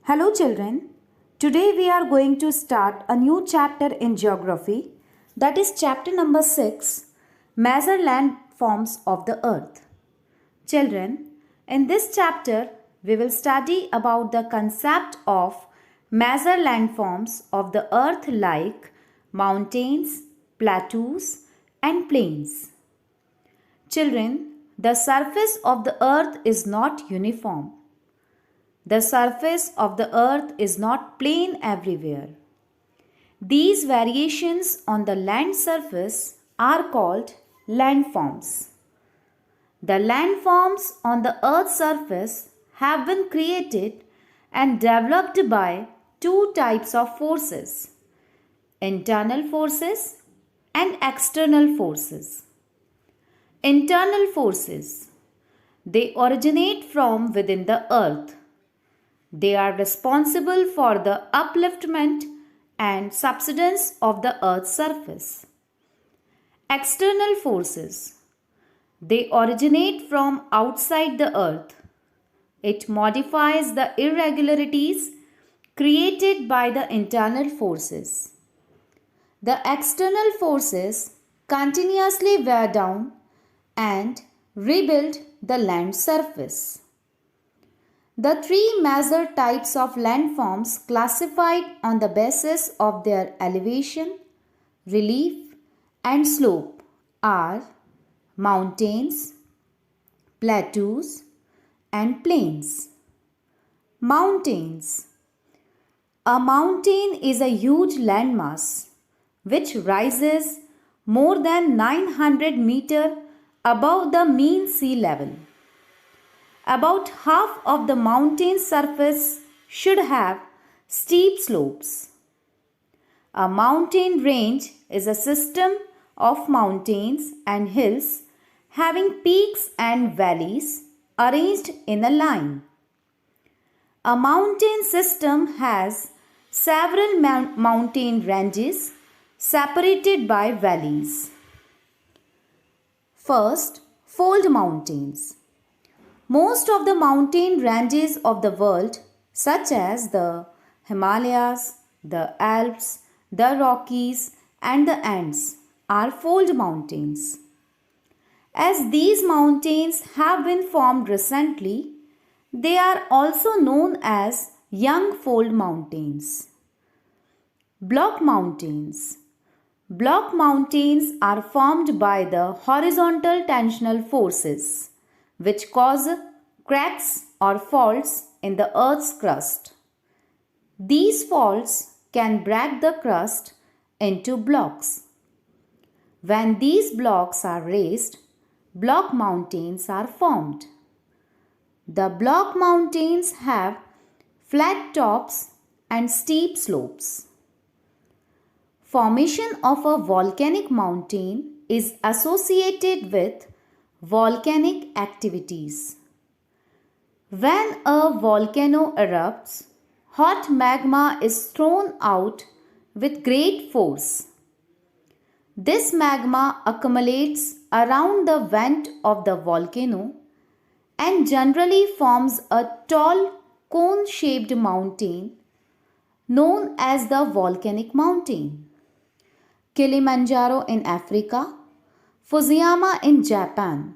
Hello children, today we are going to start a new chapter in geography, that is chapter number 6, Major Landforms of the Earth. Children, in this chapter we will study about the concept of major landforms of the earth like mountains, plateaus and plains. Children, the surface of the earth is not uniform. The surface of the earth is not plain everywhere. These variations on the land surface are called landforms. The landforms on the earth's surface have been created and developed by two types of forces: internal forces and external forces. Internal forces, they originate from within the earth. They are responsible for the upliftment and subsidence of the earth's surface. External forces, they originate from outside the earth. It modifies the irregularities created by the internal forces. The external forces continuously wear down and rebuild the land surface. The three major types of landforms classified on the basis of their elevation, relief and slope are mountains, plateaus and plains. Mountains. A mountain is a huge landmass which rises more than 900 meters above the mean sea level. About half of the mountain surface should have steep slopes. A mountain range is a system of mountains and hills having peaks and valleys arranged in a line. A mountain system has several mountain ranges separated by valleys. First, fold mountains. Most of the mountain ranges of the world, such as the Himalayas, the Alps, the Rockies and the Andes, are fold mountains. As these mountains have been formed recently, they are also known as young fold mountains. Block mountains. Block mountains are formed by the horizontal tensional forces, which cause cracks or faults in the earth's crust. These faults can break the crust into blocks. When these blocks are raised, block mountains are formed. The block mountains have flat tops and steep slopes. Formation of a volcanic mountain is associated with volcanic activities. When a volcano erupts, hot magma is thrown out with great force. This magma accumulates around the vent of the volcano and generally forms a tall cone-shaped mountain known as the volcanic mountain. Kilimanjaro in Africa, Fusiyama in Japan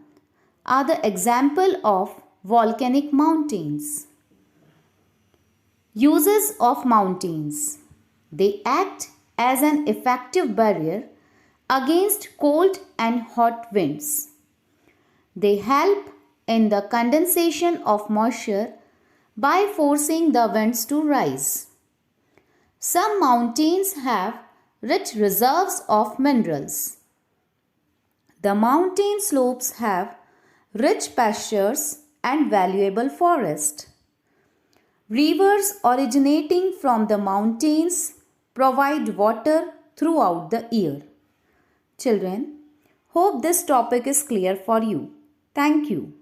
are the example of volcanic mountains. Uses of mountains. They act as an effective barrier against cold and hot winds. They help in the condensation of moisture by forcing the winds to rise. Some mountains have rich reserves of minerals. The mountain slopes have rich pastures and valuable forest. Rivers originating from the mountains provide water throughout the year. Children, hope this topic is clear for you. Thank you.